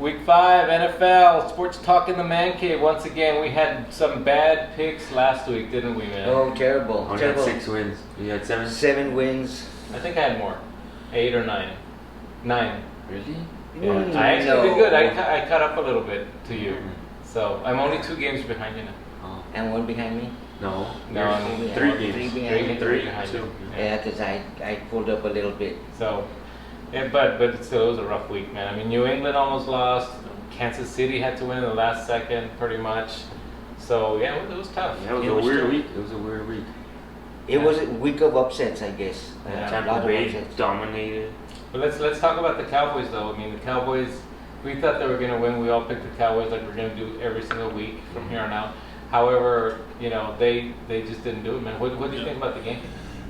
Week 5, NFL, Sports Talk in the Mancave. Once again, we had some bad picks last week, didn't we, man? Oh, terrible. Only terrible. had 6 wins. You had 7? 7 wins. I think I had more. 8 or 9. 9. Really? Yeah. I actually did good. I caught up a little bit to you. So I'm only 2 games behind you now. Oh. And 1 behind me? No. No, I'm Yeah, 3 3 games. behind me. 3 behind you. Yeah, because I pulled up a little bit. So, yeah, but still, it was a rough week, man. I mean, New England almost lost. Kansas City had to win in the last second, pretty much. So, yeah, it was tough. Yeah, it was a weird week. It was a weird week. It was a week of upsets, I guess. Yeah. A lot Tampa of Bay upsets. dominated. But let's talk about the Cowboys, though. I mean, the Cowboys, we thought they were going to win. We all picked the Cowboys like we're going to do every single week from here on out. However, you know, they just didn't do it, man. What do you think about the game?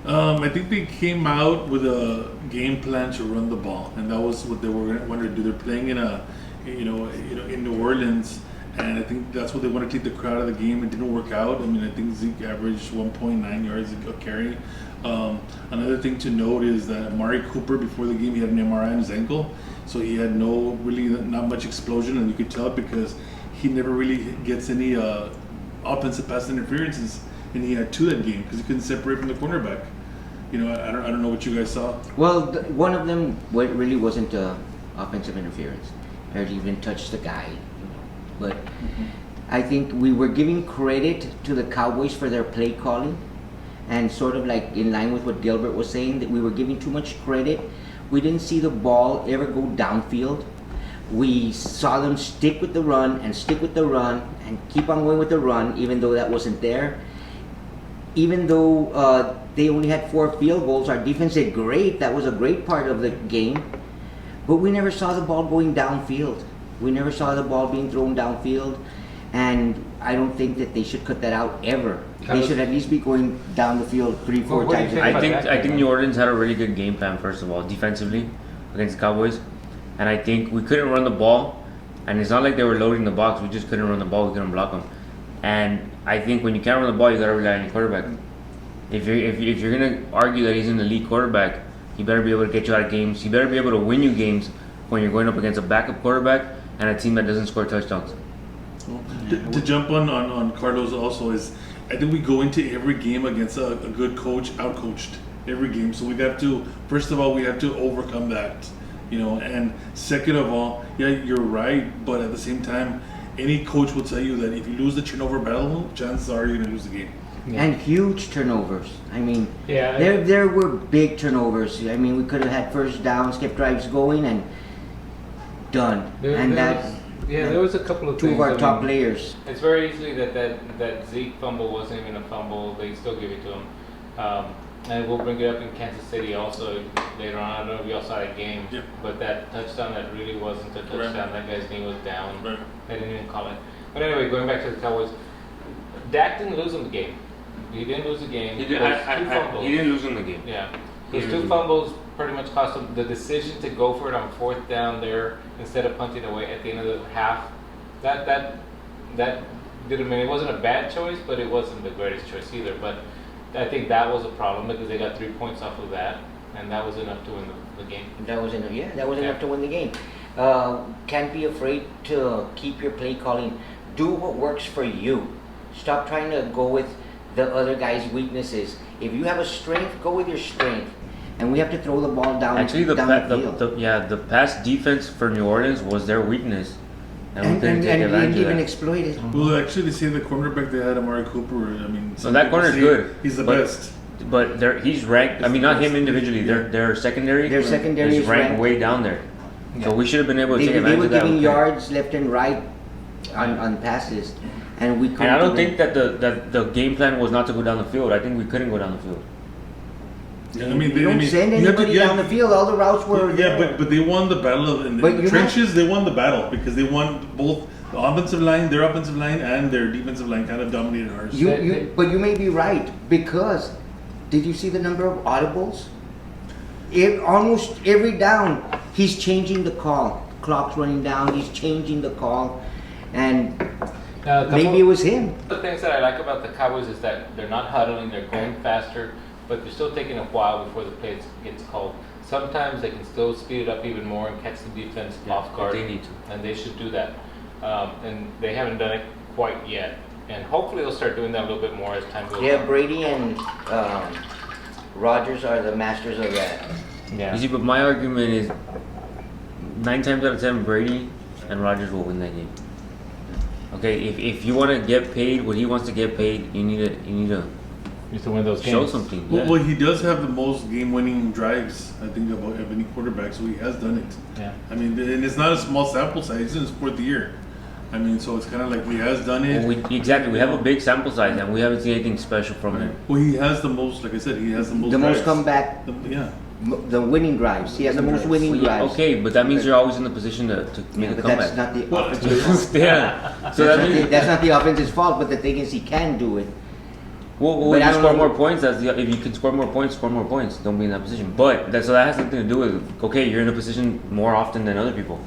I think they came out with a game plan to run the ball, and that was what they were wanted to do. They're playing in in New Orleans, and I think that's what they want to take the crowd out of the game. It didn't work out. I mean, I think Zeke averaged 1.9 yards a carry. Another thing to note is that Amari Cooper, before the game, he had an MRI on his ankle, so he had not much explosion, and you could tell because he never really gets any offensive pass interferences, and he had 2 that game because he couldn't separate from the cornerback. You know, I don't know what you guys saw. Well, one of them really wasn't offensive interference. Barely even touched the guy. But I think we were giving credit to the Cowboys for their play calling, and sort of like in line with what Gilbert was saying, that we were giving too much credit. We didn't see the ball ever go downfield. We saw them stick with the run and keep on going with the run, even though that wasn't there. Even though they only had 4 field goals, our defense did great. That was a great part of the game. But we never saw the ball going downfield. We never saw the ball being thrown downfield. And I don't think that they should cut that out ever. They should at least be going down the field 3-4 Well, what do you times. think? I think New Orleans had a really good game plan, first of all, defensively against the Cowboys. And I think we couldn't run the ball. And it's not like they were loading the box. We just couldn't run the ball. We couldn't block them. And I think when you can't run the ball, you got to rely on your quarterback. If you're going to argue that he's an elite quarterback, he better be able to get you out of games. He better be able to win you games when you're going up against a backup quarterback and a team that doesn't score touchdowns. To jump on Carlos also is, I think we go into every game against a good coach, outcoached every game. So first of all, we have to overcome that, you know. And second of all, yeah, you're right, but at the same time, any coach will tell you that if you lose the turnover battle, chances are you're gonna lose the game. Yeah. And huge turnovers. I mean, Yeah, there were big turnovers. I mean, we could have had first downs, kept drives going, and done. There was a couple of 2 things. of our I top mean, players. It's very easily that Zeke fumble wasn't even a fumble. They still give it to him. And we'll bring it up in Kansas City also later on. I don't know if y'all saw that game, Yeah. but that touchdown that really wasn't a touchdown. Right. That guy's knee was down. Right. They didn't even call it. But anyway, going back to the Cowboys, Dak didn't lose in the game. He didn't lose the game. He Those 2 fumbles. didn't lose in the game. Yeah. He Those didn't 2 lose. fumbles pretty much cost him the decision to go for it on 4th down there instead of punting away at the end of the half. That didn't mean it wasn't a bad choice, but it wasn't the greatest choice either. But I think that was a problem because they got 3 points off of that, and that was enough to win the game. That was enough. Yeah, that was Yeah. enough to win the game. Can't be afraid to keep your play calling. Do what works for you. Stop trying to go with the other guy's weaknesses. If you have a strength, go with your strength. And we have to throw the ball down. Actually, the field. pass defense for New Orleans was their weakness. And we And couldn't take we advantage didn't of even that. exploit it. Well, actually, they say the cornerback they had, Amari Cooper. I mean, So that corner's good. He's the but- best. But he's ranked. I mean, not him individually. Their secondary. Their secondary is is ranked ranked. way down there. So we should have been able to They take were advantage of that. giving Okay. yards left and right on passes, and we couldn't. And I don't do think that the game plan was not to go down the field. I think we couldn't go down the field. Yeah, I mean, You don't send you have to- anybody down the field. All the routes were. Yeah, but they won the battle in But the you're trenches. They won the battle because they won both the offensive line, their offensive line, and their defensive line kind of dominated ours. But you may be right, because did you see the number of audibles? Almost every down, he's changing the call. Clock's running down. He's changing the call, and maybe it was him. The things that I like about the Cowboys is that they're not huddling, they're going faster, but they're still taking a while before the play gets called. sometimes they can still speed it up even more and catch the defense off guard. They need to. And they should do that. And they haven't done it quite yet. And hopefully they'll start doing that a little bit more as time goes Yeah, on. Brady and Rodgers are the masters of that. Yeah. You see, but my argument is 9 times out of 10, Brady and Rodgers will win that game. Okay, if you want to get paid what he wants to get paid, you need to Used to win those games. show something. Well, he does have the most game-winning drives, I think, of any quarterback, so he has done it. Yeah. I mean, and it's not a small sample size. He's in his 4th year. I mean, so it's kind of like he has done it. Well, we have a big sample size and we haven't seen anything special from him. Well, he has the most, like I said, he has the most. The most drives. comeback, Yeah. the winning drives. He has the most winning Well, yeah, drives. okay, but that means you're always in the position to make Yeah, a but comeback. that's not the Well, offense's fault. Yeah. So that means That's not the offense's fault, but the thing is, he can do it. well, but if I you don't score know- more points, if you can score more points, score more points. Don't be in that position. But so that has something to do with okay, you're in a position more often than other people.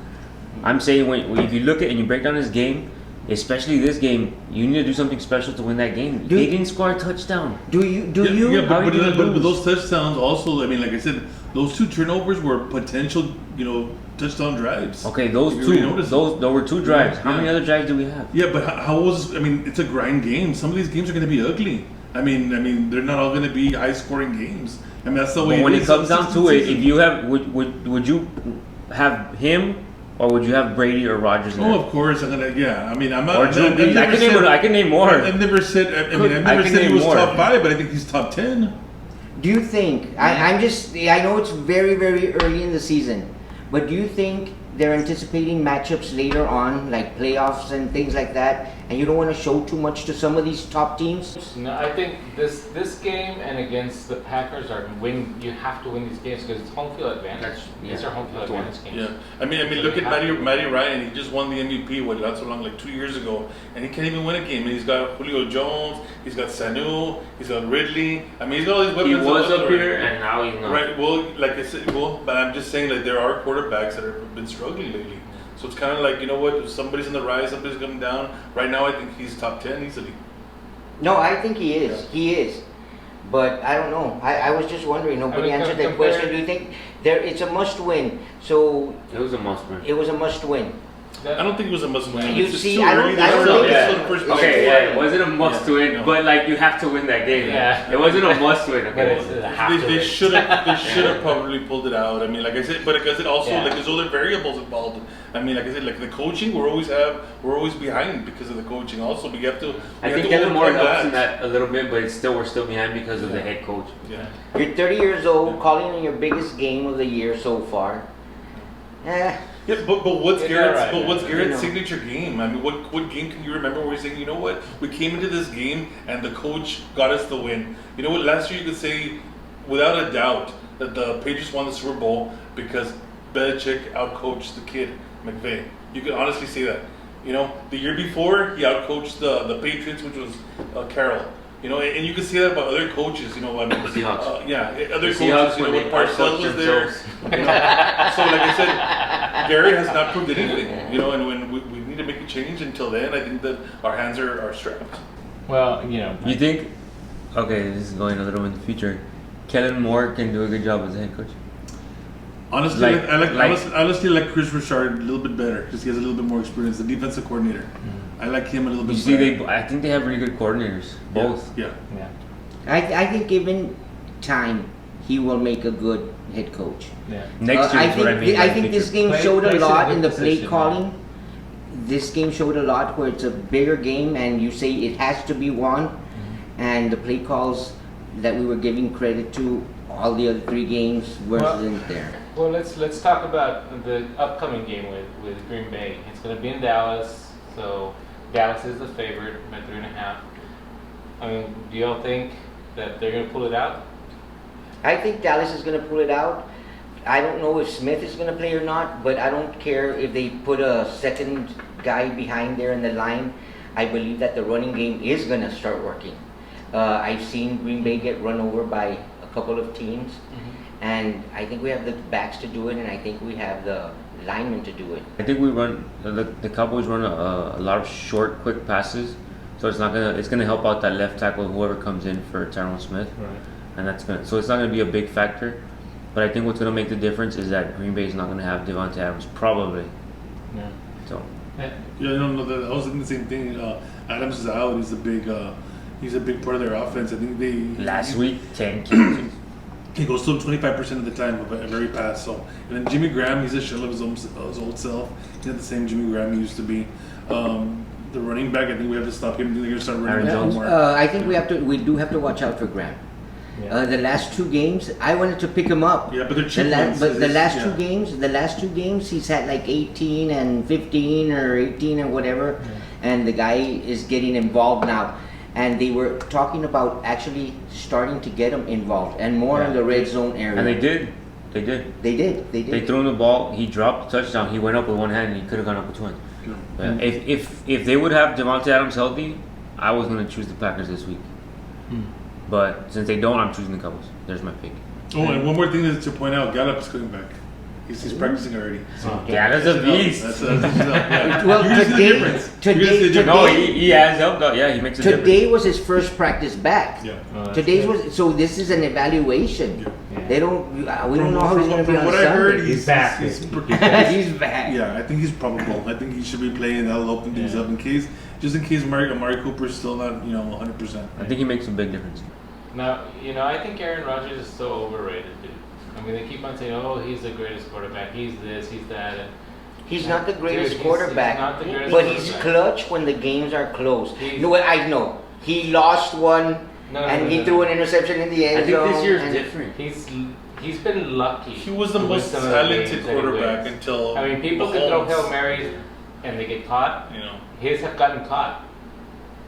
I'm saying if you look at and you break down his game, especially this game, you need to do something special to win that game. Do- They didn't score a touchdown. Do you? Do you? Yeah, How are but, you gonna but lose? those touchdowns also, I mean, like I said, those 2 turnovers were potential, touchdown drives. Okay, those You really two, noticed there were 2 drives. How Yeah. many other drives do we have? Yeah, but how was? I mean, it's a grind game. Some of these games are going to be ugly. I mean, they're not all going to be high-scoring games. I mean, that's the way. But when is. it comes down to it, Season. if you have, would you have him, or would you have Brady or Rodgers? In Oh, there? of course, I'm gonna. Yeah, I mean, I'm not. Or Drew Brees. I can name more. I've never said. I mean, I've I never can said he name was more. top 5, but I think he's top 10. Do you think? I'm just. I know it's very, very early in the season, but do you think they're anticipating matchups later on, like playoffs and things like that, and you don't want to show too much to some of these top teams? No, I think this game and against the Packers you have to win these games because it's home field advantage. These are home field That's one. advantage games. Yeah, I mean, look at Matty Ryan. He just won the MVP not so long, like 2 years ago, and he can't even win a game. And he's got Julio Jones, he's got Sanu, he's got Ridley. I mean, he's got all these weapons. He was up already. here and now he's not. Right. Well, like I said, but I'm just saying that there are quarterbacks that have been struggling lately. So it's kind of like, you know what? Somebody's on the rise, somebody's coming down. Right now, I think he's top 10 easily. No, I think he is. Yeah. He is. But I don't know. I was just wondering. Nobody I mean, answered that compare- question. Do you think it's a must win? So It was a must win. it was a must win. I don't think it was a must win. You It's see, still I don't- early. I don't They're think still it's- the first okay, place. yeah, it wasn't a must Yeah, win, no. but like you have to win that game. Yeah. It wasn't a must win. But Okay. it's a have to They win. should have probably pulled it out. I mean, like I said, but because it also Yeah. like there's other variables involved. I mean, like I said, like the coaching, we're always behind because of the coaching. Also, but you have to. I you think have to Kellen Moore overcome helps in that a little bit, but we're still behind because of the Yeah. head coach. Yeah. You're 30 years old, calling in your biggest game of the year so far. Yeah, but what's It's Garrett's alright, but what's man. Garrett's You know. signature game? I mean, what game can you remember where he's saying, you know what, we came into this game and the coach got us the win. You know what? Last year you could say, without a doubt, that the Patriots won the Super Bowl because Belichick outcoached the kid McVay. You could honestly say that. You know, the year before he outcoached the Patriots, which was Carroll. You know, and you can see that about other coaches. You know, I mean, Seahawks. yeah, other The Seahawks coaches. You know, when when they Parcells was outcoached there. themselves. You know, so, like I said, Gary has not proved anything. You know, and when we need to make a change. Until then, I think that our hands are strapped. Well, You think? Okay, this is going a little in the future. Kellen Moore can do a good job as a head coach. Honestly, Like- honestly, like Chris Richard a little bit better because he has a little bit more experience. The defensive coordinator, I like him a little bit. You see, better. I think they have really good coordinators, both. Yeah. yeah, I think given time, he will make a good head coach. yeah. Next year I is what I think mean. by I think this future. game showed a Place in a lot good in the play position, calling. This game showed a lot where it's a bigger game, and you say it has to be won, and the play calls that we were giving credit to all the other 3 games wasn't there. Well, let's talk about the upcoming game with Green Bay. It's going to be in Dallas, so Dallas is the favorite by 3.5. I mean, do y'all think that they're going to pull it out? I think Dallas is going to pull it out. I don't know if Smith is going to play or not, but I don't care if they put a second guy behind there in the line. I believe that the running game is going to start working. I've seen Green Bay get run over by a couple of teams, and I think we have the backs to do it, and I think we have the linemen to do it. I think we run the Cowboys run a lot of short, quick passes, so it's gonna help out that left tackle whoever comes in for Tyrone Smith, Right. and so it's not gonna be a big factor. But I think what's going to make the difference is that Green Bay is not going to have Devontae Adams, probably. Yeah. So, Yeah, no, I was thinking the same thing. Adams is out. He's a big part of their offense. I think last week, 10 kills. he goes to him 25% of the time of every pass. So, and then Jimmy Graham, he's a shell of his old self. He's not the same Jimmy Graham he used to be. The running back, I think we have to stop him. They're going to start running Aaron Jones. more. I think we do have to watch out for Graham. Yeah. The last 2 games, I wanted to pick him up. Yeah, but they're cheap ones. But the last Yeah. the last two games, he's had like 18 and 15 or 18 and whatever, and the guy is getting involved now. And they were talking about actually starting to get him involved and more in the red zone area. And they did. They did. They threw him the ball. He dropped the touchdown. He went up with one hand, and he could have gone up with two hands. If they would have Devontae Adams healthy, I was going to choose the Packers this week. But since they don't, I'm choosing the Cowboys. There's my pick. Oh, and one more thing to point out: Gallup's coming back. He's practicing already. So Yeah, that's a beast. That's yeah. Well, You're gonna see the today- difference. today- You're gonna see the today- No, difference. he has helped out. Yeah, he makes a Today difference. was his first practice back. Yeah. Today's was so. This is an evaluation. Yeah. They don't. We don't know how he's going to be on From what I heard, Sunday. He's back. He's He's back. Yeah, I think he's probable. I think he should be playing. That'll open things Yeah. up just in case Amari Cooper's still not 100%. I think he makes a big difference. Now, I think Aaron Rodgers is so overrated, dude. I mean, they keep on saying, "Oh, he's the greatest quarterback. He's this, he's that." And He's not the greatest Dude, he's quarterback, not the greatest but he's quarterback. clutch when the games are close. He's- No, I know. He lost one, No, and no, he no, threw no. an interception in the end I think zone. this year's and- different. He's been lucky. He was the to win most some of the talented games that he quarterback wins. until. I mean, people can throw Mahomes, Hail Marys and they get caught. His have gotten caught.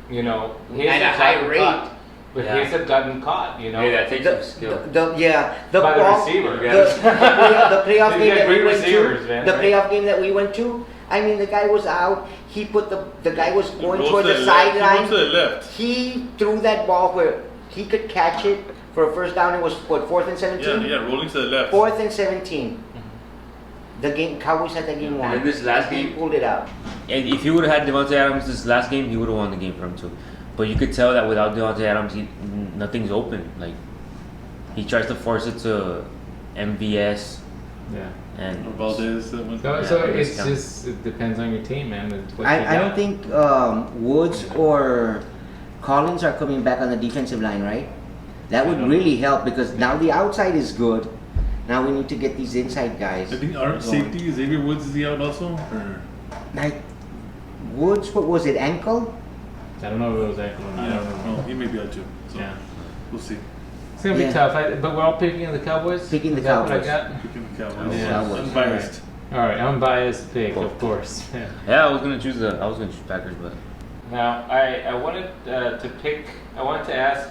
His At a have high gotten rate. caught. But Yeah. his have gotten caught. Hey, that takes some skill. The By the ball- receiver. the playoff He's game got that we great went receivers, to, man, the right? playoff game that we went to. I mean, the guy was out. He put the guy was going He toward goes the to left. He sideline. goes to the left. He threw that ball where he could catch it for a first down. It was what, 4th and 17. Yeah, rolling to the left. 4th and 17. The game Cowboys had that game won. And in this last He game- pulled it out. And if he would have had Devontae Adams this last game, he would have won the game for him too. But you could tell that without Devontae Adams, nothing's open. Like he tries to force it to MVS Yeah. and Valdez. So, Yeah, so it's it's down. just it depends on your team, man. It's what you I don't got. think Woods or Collins are coming back on the defensive line, right? That would really help because now the outside is good. Now we need to get these inside guys. I think our going. safety, Xavier Woods, is he out also? Or? Like Woods, what was it? Ankle? I don't know if it was ankle or not. I don't know. No, he may be out too. So Yeah. we'll see. It's gonna be Yeah. tough, but we're all picking the Cowboys. Picking the Is that what I Cowboys. got? Picking the Cowboys. Yeah. Unbiased. All right, unbiased pick, of course. yeah, I was gonna choose Packers, but Now, I wanted I wanted to ask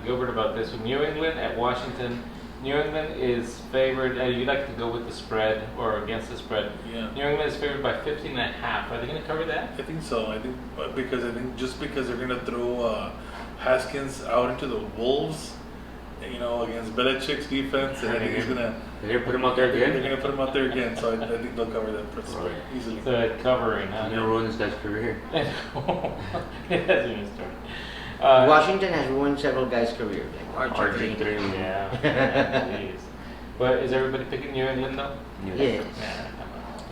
Gilbert about this. With New England at Washington, New England is favored. You like to go with the spread or against the spread. Yeah. New England is favored by 15.5. Are they going to cover that? I think so. I think because they're gonna throw Haskins out into the Wolves, against Belichick's defense, and I think he's gonna. they're gonna put him out there They're again. gonna put him out there again, so I think they'll cover that for spread easily. So covering, huh? I'm gonna ruin this guy's career. It hasn't even started. Washington has ruined several guys' careers. Like RG3. Yeah. Jeez. But is everybody picking New England though? Yeah. Yeah, come on.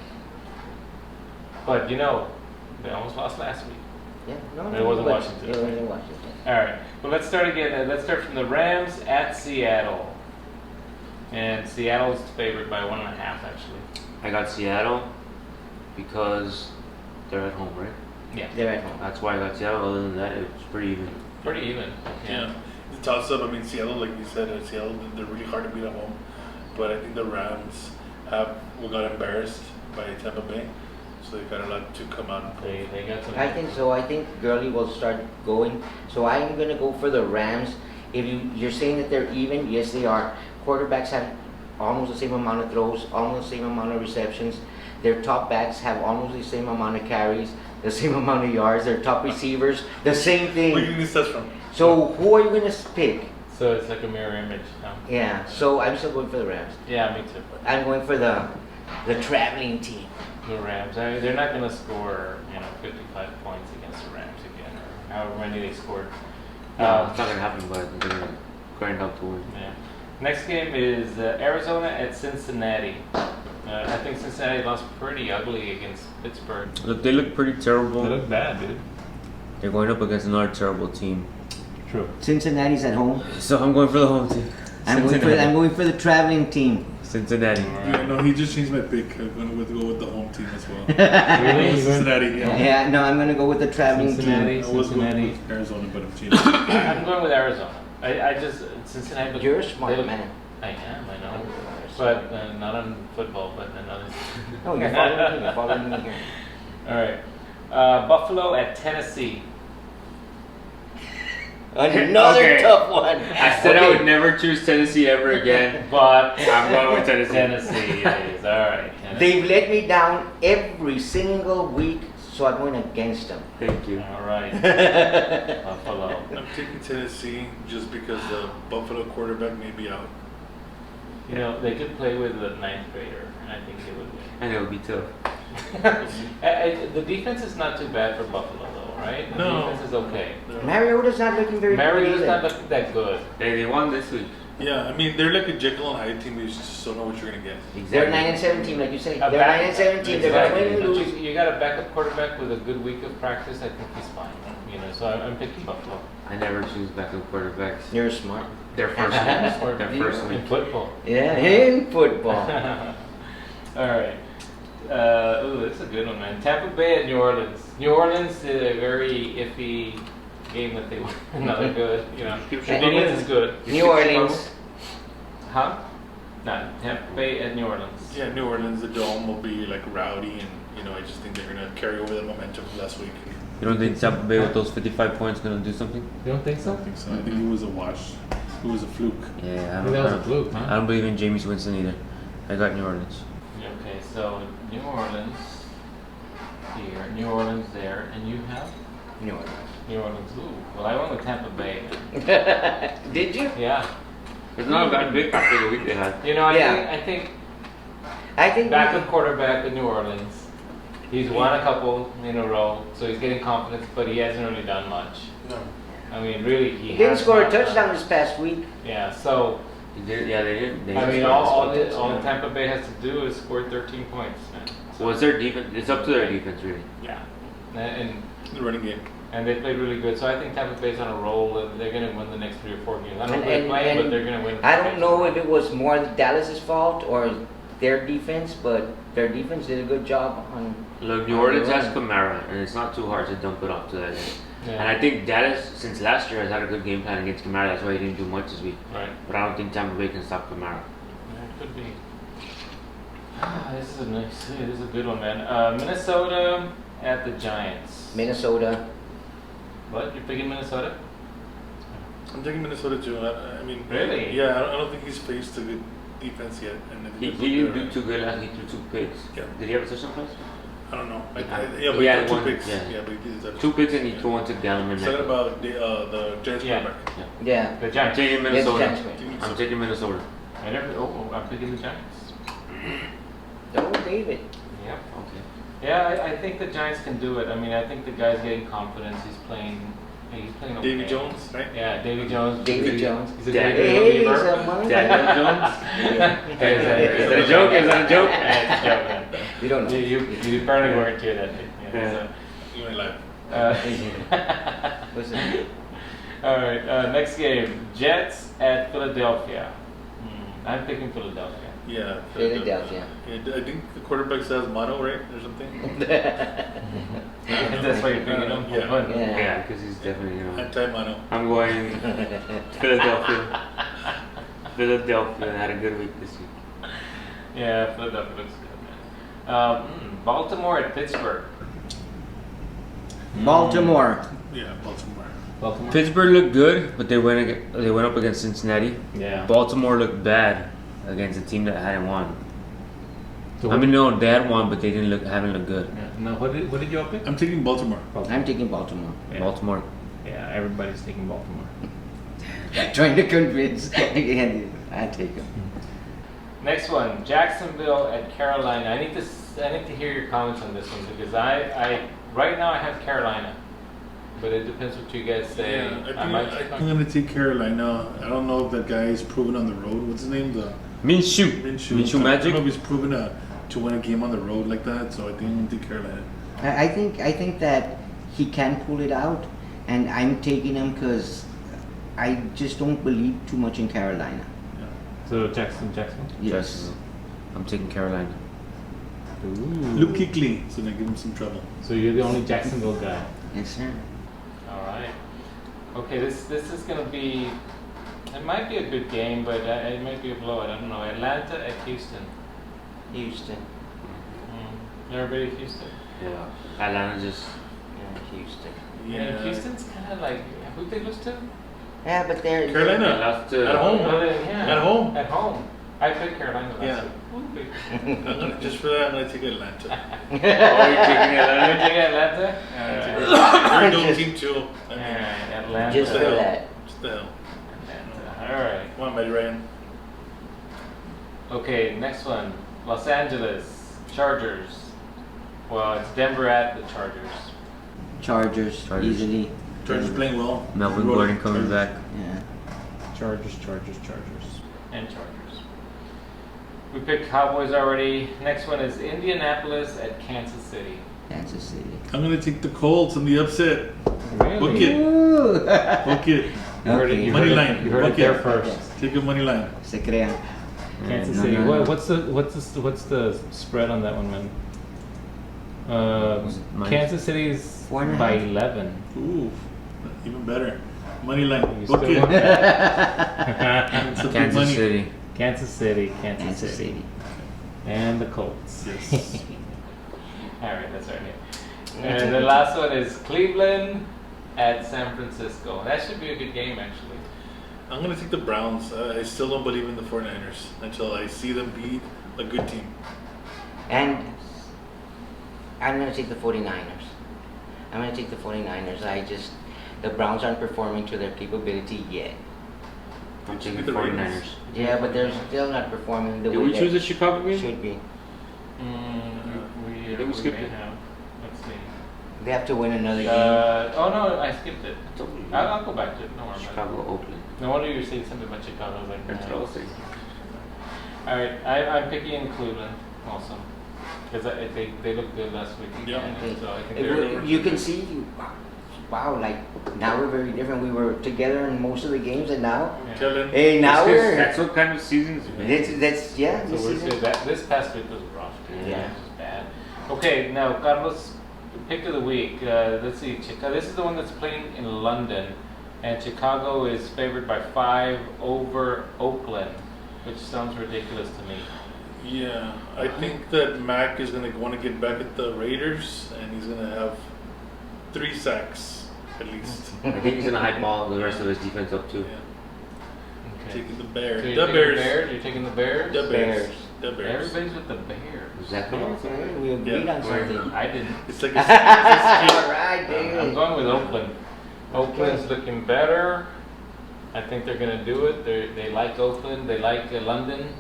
But they almost lost last week. Yeah. No, It wasn't but Washington. It wasn't Washington. All right. Well, let's start again. Let's start from the Rams at Seattle. And Seattle's favored by 1.5 actually. I got Seattle because they're at home, right? Yeah. They're at home. That's why I got Seattle. Other than that, it's pretty even. Pretty even. Yeah, the toss up. I mean, Seattle, like you said, Seattle, they're really hard to beat at home. But I think the Rams got embarrassed by Tampa Bay, so they got a lot to come out and play. They got some. I think so. I think Gurley will start going. So I'm going to go for the Rams. If you're saying that they're even, yes, they are. Quarterbacks have almost the same amount of throws, almost the same amount of receptions. Their top backs have almost the same amount of carries, the same amount of yards. Their top receivers, the same Where thing. you need this from? So who are you going to pick? So it's like a mirror image. No? Yeah. So I'm still going for the Rams. Yeah, me too. I'm going for the traveling team. The Rams. They're not going to score 55 points against the Rams again, or however many they scored. No, it's not gonna happen, but they're gonna grind out to win. Yeah. Next game is Arizona at Cincinnati. I think Cincinnati lost pretty ugly against Pittsburgh. Look, they look pretty terrible. They look bad, dude. They're going up against another terrible team. True. Cincinnati's at home. So I'm going for the home team. I'm going for the traveling team. Cincinnati. Yeah, no, he just changed my pick. I'm going to go with the home team as well. Really? Cincinnati, yeah. Yeah, no, I'm going to go with the traveling Cincinnati. team. I was going Cincinnati. with Arizona, but I'm changing. I'm going with Arizona. I just Cincinnati. Look, You're a smart they look- man. I am. I know. But not on football, but in others. Oh, you're following me. You're following me here. All right. Buffalo at Tennessee. Another Okay. tough one. I said I would never choose Tennessee ever again. But I'm going with Tennessee. Tennessee is all right. Tennessee. They've let me down every single week, so I'm going against them. Thank you. All right. Buffalo. I'm taking Tennessee just because the Buffalo quarterback may be out. You know, they could play with the ninth grader, and I think they would win. And it would be tough. The defense is not too bad for Buffalo, though, right? The No. defense is okay. Mariota's not looking very good. Mariota's either. not looking that good. They won this week. Yeah, I mean, they're like a Jekyll and Hyde team. You just don't know what you're going to get. They're 9-17, like you say. A They're back- 9-17. They're going to win and But lose. you got a backup quarterback with a good week of practice. I think he's fine. You know, so I'm picking Buffalo. I never choose backup quarterbacks. You're smart. Their first week. Or Their first in week. football. Yeah, in football. All right. Ooh, that's a good one, man. Tampa Bay at New Orleans. New Orleans did a very iffy game that they won. Another good, you know. New Orleans is good. New Orleans. Huh? No, Tampa Bay at New Orleans. Yeah, New Orleans, the dome will be like rowdy, and I just think they're going to carry over the momentum from last week. You don't think Tampa Bay with those 55 points gonna do something? You don't think I so? don't think so. I think it was a wash. It was a fluke. Yeah, I think that was a fluke, I huh? don't believe in Jameis Winston either. I got New Orleans. Okay, so New Orleans here, New Orleans there, and you have New Orleans. New Orleans. Ooh, well, I went with Tampa Bay. Then. Did you? Yeah. It's not a bad pick after the week they had. You know, I Yeah. think I think backup quarterback in New Orleans. He's won a couple in a row, so he's getting confidence, but he hasn't really done much. No. I mean, really, he didn't has score a not done- touchdown this past week. Yeah, so They did, yeah, they did. They I did mean, score all this week. all Tampa Bay has to do is score 13 points, man. Well, it's their defense. It's up to their defense, really. Yeah, and The running game. they played really good. So I think Tampa Bay's on a roll. And they're going to win the next 3 or 4 games. I don't know who they're playing, but they're going to win. I don't know if it was more Dallas's fault or their defense, but their defense did a good job on. Look, New Orleans has Kamara, and it's not too hard to dump it off to that guy. Yeah. And I think Dallas, since last year, has had a good game plan against Kamara. That's why he didn't do much this week. Right. But I don't think Tampa Bay can stop Kamara. Yeah, it could be. This is a nice. This is a good one, man. Minnesota at the Giants. Minnesota. What? You're picking Minnesota? I'm taking Minnesota too. I mean, Really? Yeah, I don't think he's faced a good defense yet. And I think He they'll didn't be do too good last week. He threw 2 picks. Yeah. Did he have a touchdown pass? I don't know. Yeah, He but he had had 2 one, picks. yeah. But he did that. 2 picks, and he threw one to Gallman. Talking about the Giants Yeah. quarterback. Yeah. The I'm Giants. taking Yes, Minnesota. Giants win. I'm taking Minnesota. I never. Oh, I'm picking the Giants. Oh, David. Yep. Okay. Yeah, I think the Giants can do it. I mean, I think the guy's getting confidence. He's playing okay. Davy Jones, right? Yeah, Davy Jones. David Jones. He's a Daniel great Hey, he's reliever. a monkey. Daniel Jones? Hey, Is that a joke? Is that a joke? Yeah, it's a joke, man. You don't know. You apparently weren't here that day. Yeah. You went live. Listen. All right, next game, Jets at Philadelphia. I'm picking Philadelphia. Yeah. Philadelphia. Yeah, I think the quarterback says mono, right? Or something. That's why you're picking him? Yeah. Fun. Yeah. Yeah, because he's definitely, Anti-mono. I'm going Philadelphia. Philadelphia had a good week this week. Yeah, Philadelphia looks good, man. Baltimore at Pittsburgh. Baltimore. Yeah, Baltimore. Baltimore? Pittsburgh looked good, but they went up against Cincinnati. Yeah. Baltimore looked bad against a team that hadn't won. So I mean, no, they had won, but they haven't looked good. Yeah. No, what did you all pick? I'm taking Baltimore. I'm taking Baltimore. Yeah. Baltimore. Yeah, everybody's taking Baltimore. Trying to convince. I take him. Next one, Jacksonville at Carolina. I need to hear your comments on this one because I right now I have Carolina. but it depends what you guys say. Yeah, I might I'm gonna take Carolina. I don't know if that guy is proven on the road. What's his name? The Minshew I Magic. don't know if he's proven to win a game on the road like that. So I think I'm gonna take Carolina. I think that he can pull it out, and I'm taking him because I just don't believe too much in Carolina. So Jackson. Yes. I'm taking Carolina. Ooh. Luke Kuechly, so they give him some trouble. So you're the only Jacksonville guy. Yes, sir. All right. Okay, this is gonna be. It might be a good game, but it might be a blowout. I don't know. Atlanta at Houston. Houston. Everybody Houston. Yeah. Atlanta just. Yeah, Houston. Yeah. Houston's kind of like who they lose to? Yeah, but they're Carolina Lost to- at home. Yeah. At home. At home. I picked Carolina last Yeah. week. Just for that, I'm gonna take Atlanta. Oh, you're taking You Atlanta? take Atlanta? They're doing team 2. I mean, Alright, Atlanta. Just for hell. that. Just the hell. Atlanta. Alright. Come on, Matty Ryan. Okay, next one. Los Angeles Chargers. Well, it's Denver at the Chargers. Chargers, Chargers. easily. Chargers playing well. Melvin Roll Gordon it. coming back. Yeah. Chargers. And Chargers. We picked Cowboys already. Next one is Indianapolis at Kansas City. Kansas City. I'm gonna take the Colts on the upset. Really? Book it. Ooh. Book it. You heard it, Okay. you Money heard line. it, you heard it Book there it. first. Take a money line. Se crean. Kansas No, City. no, no. What's the spread on that one, man? Was it minus? Kansas City's 4.5? by 11. Ooh, even better. Money line. You Book still it. want It's a big Kansas money. City. Kansas City, Kansas City. and the Colts. Yes. Alright, that's our name. And the last one is Cleveland at San Francisco. That should be a good game, actually. I'm gonna take the Browns. I still don't believe in the 49ers until I see them beat a good team. And I'm going to take the 49ers. I'm going to take the 49ers. The Browns aren't performing to their capability yet. I'm taking The 49ers. Yeah, but they're still not performing the Did way we choose they the Chicago game? should be. We we skipped may it. have. Let's see. They have to win another game. Oh no, I skipped it. I told you. I'll go back to it. Don't worry about Chicago, Oakland. it. No wonder you were saying something about Chicago. I was like, That's what I was saying. Alright, I'm picking Cleveland also. Because they looked good last week again. Yeah. So I think they're. You can see, wow, like now we're very different. We were together in most of the games, and now, Yeah. Kellen. hey, now we're. That's what kind of season it's been. That's yeah. So This we're season. good. This past week was rough. Dude. Yeah. It was bad. Okay, now Carlos, pick of the week. Let's see. Chicago. This is the one that's playing in London, and Chicago is favored by 5 over Oakland, which sounds ridiculous to me. Yeah, I think that Mac is gonna want to get back at the Raiders, and he's gonna have 3 sacks at least. I think he's gonna hype all the rest of his defense up too. Yeah. Okay. Taking the Bears. So The you're taking Bears. the Bears. You're taking the Bears. The Bears. Bears. The Bears. Everybody's with the Bears. Exactly. Okay, we agreed Yeah, on something. I didn't. It's like All a right, I'm dude. going with Oakland. Oakland's looking better. I think they're going to do it. They like Oakland. They like London.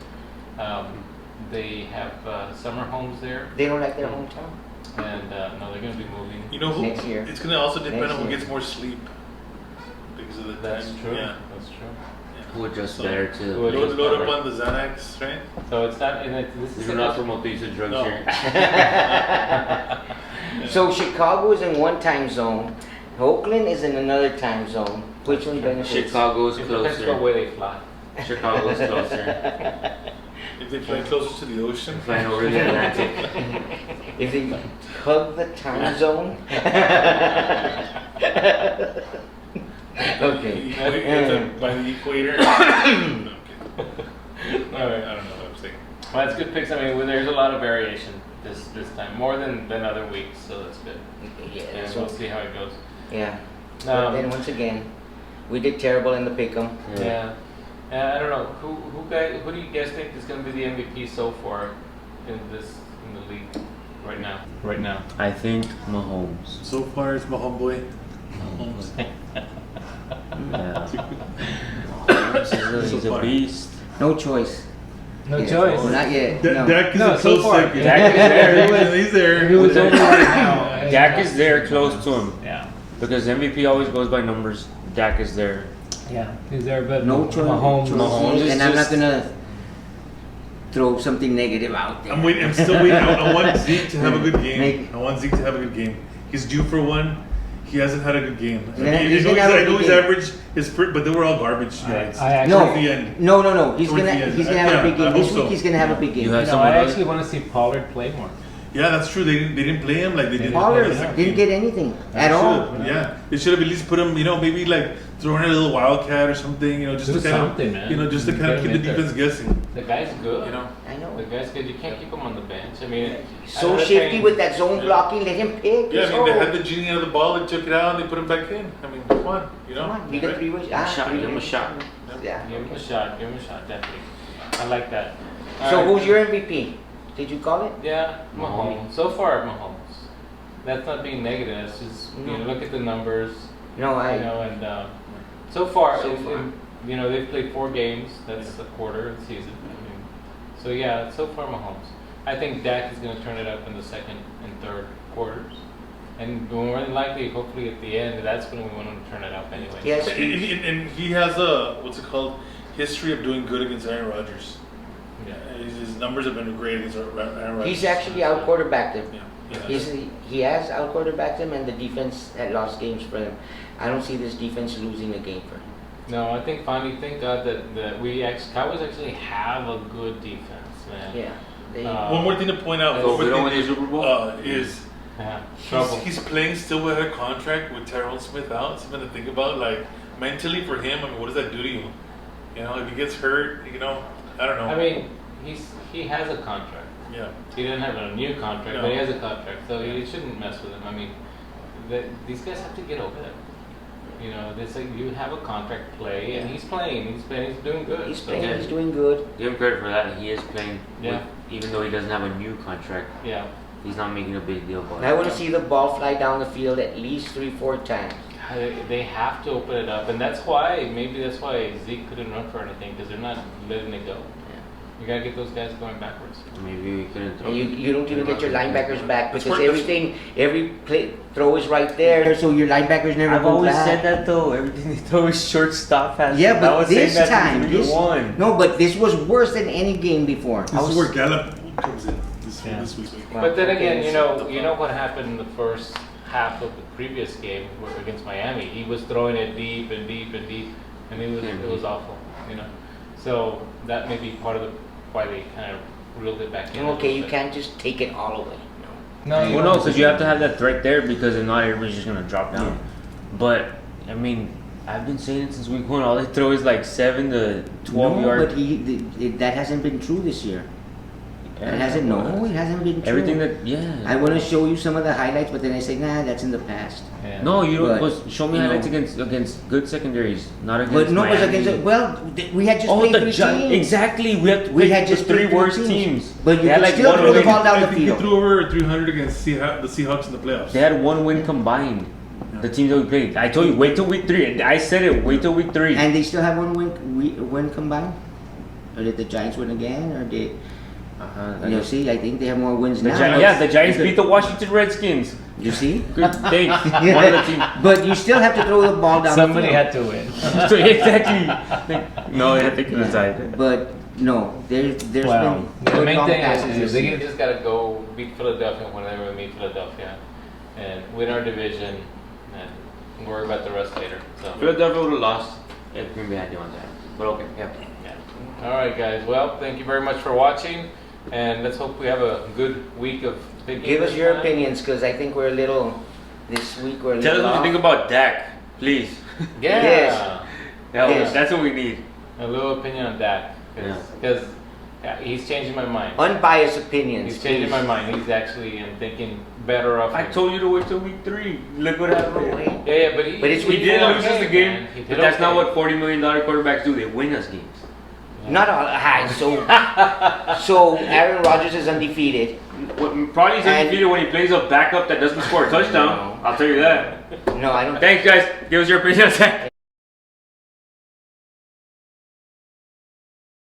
They have summer homes there. They don't like their hometown. And no, they're going to be moving. You know who? Next year. It's gonna also depend Next on who year. gets more sleep because of the That's time. true. Yeah. That's true. Who adjusts So, better to who adjusts Load better. up on the Xanax, right? So it's not. And this is We're not promoting the use of drugs No. here. So Chicago is in one time zone. Oakland is in another time zone. Which one benefits? Chicago's It depends closer. on where they fly. Chicago's closer. If they fly closer to the ocean. Flying over the Atlantic. If they hug the time zone. Okay. By the equator. No, I'm kidding. All right. I don't know what I'm saying. Well, that's good picks. I mean, there's a lot of variation this time, more than other weeks, so that's good. Yeah. And So, we'll see how it goes. yeah. But then once again, we did terrible in the pick'em. Yeah. I don't know who do you guys think is going to be the MVP so far in the league right now? Right now. I think Mahomes. So far, it's my homeboy. Mahomes. Yeah. He's a beast. No choice. No Yeah. choice. Well, not yet. No. Dak is No, a so close far, second. Dak is there. He's there. He was over right now. Dak is there close to him. Yeah. because MVP always goes by numbers. Dak is there. Yeah, he's there, but No choice. Mahomes is And I'm not just- gonna throw something negative out there. I'm still waiting. I want Zeke to have a good game. Make- I want Zeke to have a good game. He's due for one. He hasn't had a good game. He's gonna have a I know good he's game. average but they were all garbage nights. I actually, No, Towards the end. no. He's Towards gonna the end. he's gonna have Yeah, a big I game hope this week. so. He's gonna have a big game. You have no, someone I else? actually want to see Pollard play more. Yeah, that's true. They didn't play him like they did. Pollard Yeah. didn't get anything at all. Yeah, they should have at least put him. Maybe like throw in a little wildcat or something. Just Do to kind something, of, man. just to kind of Get keep the him in there. defense guessing. The guy's good. I know. The guy's good. You can't keep him on the bench. I mean, So another shifty thing- with that zone blocking. Let him pick. Yeah, It's I mean, they all. had the genie out of the ball, they took it out, and they put him back in. I mean, come on, Come on, you got right? 3 ways. Give him a shot. Yeah. Give him a shot. Give him a shot. Definitely. I like that. So All right. who's your MVP? Did you call it? Yeah, Mahomes. So far, Mahomes. That's not being negative. That's just look at the numbers. No, And so far, So far. they've played 4 games. That's a quarter of the season. So yeah, so far Mahomes. I think Dak is going to turn it up in the second and third quarters, and more than likely, hopefully at the end, that's when we want him to turn it up anyway. Yes. And he has a, what's it called, history of doing good against Aaron Rodgers. Yeah. His numbers have been great against Aaron Rodgers. He's actually out quarterbacked him. Yeah. He has out quarterbacked him, and the defense had lost games for him. I don't see this defense losing a game for him. No, I think finally, thank God that Cowboys actually have a good defense, man. Yeah. They, One more thing to point out, So we don't win the Super Bowl? Is Yeah. Trouble. he's playing still with a contract with Tyrone Smith out. Something to think about, like mentally for him. I mean, what does that do to you? If he gets hurt, I don't know. I mean, he has a contract. yeah. He doesn't have a new contract, No. but he has a contract, so you shouldn't mess with him. I mean, these guys have to get over that. It's like you have a contract play, and he's playing. He's doing good. he's So, playing. He's doing good. Give him credit for that. He is playing. Yeah. Even though he doesn't have a new contract, Yeah. he's not making a big deal about And I it. want to see the ball fly down the field at least 3-4 times. They have to open it up, and that's why Zeke couldn't run for anything because they're not letting it go. You gotta get those guys going backwards. Maybe we couldn't throw. And you don't even get your linebackers back That's because where- every play throw is right there. So your linebackers never I've go always back. said that though. Everything they throw is shortstop passes. Yeah, I but was this saying that time, since week this one. no, but this was worse than any game before. This is where Gallup comes in Yeah. this week. But then again, you know what happened in the first half of the previous game against Miami. He was throwing it deep and deep and deep, and it was awful. So that may be part of why they kind of reeled it back in. a Okay, little you bit. can't just take it all away. No, Well, no, because you have to have that threat there because if not, everybody's just gonna drop down. But I mean, I've been saying it since week one. All they throw is like 7 to 12 No, yards. but that hasn't been true this year. It hasn't. No, it hasn't been true. Everything that I want to show you some of the highlights, but then I say, nah, that's in the past. Yeah. No, you don't. But, Show me you highlights know- against good secondaries, not against. But no, it was Miami. against. We had just Oh, played the 3 Giants. teams. Exactly. We had just the 3 played worst teams. teams. But you They had could like still one throw the win. ball down I the think he field. threw over 300 against the Seahawks in the playoffs. They had 1 win combined. The teams that we played. I told you, wait till week 3. And I said it. Wait till week 3. And they still have 1 win combined? Or did the Giants win again? Or did. You see, I think they have more wins The now. Giants, the Giants beat the Washington Redskins. You see? Good thing. One of the teams. But you still have to throw the ball down Somebody the field. had to win. So exactly. No, they had to take it aside. But no, there's Wow. been The good main long thing passes is this they year. just got to go beat Philadelphia whenever we meet Philadelphia and win our division and worry about the rest later. So, Philadelphia would have lost if Green Bay had won that. But okay, yeah. yeah. All right, guys. Well, thank you very much for watching, and let's hope we have a good week of thinking. Give us this your time. opinions, because I think we're a little, this week we're a Tell us little what you off. think about Dak, please. Yeah. Yes. Yes. That's what we need. A little opinion on Dak, because he's changing my mind. Unbiased opinions. He's changing my please. mind. He's actually thinking better of. I told you to wait till week 3. Look what happened. Yeah, but It's He week did four. lose us the game, man. He did but that's not okay. what $40 million quarterbacks do. They win us games. Not all high. So Aaron Rodgers is undefeated. Probably he's And- undefeated when he plays a backup that doesn't score a touchdown. I'll tell you that. No, I don't. Thanks, guys. Give us your opinion on Dak.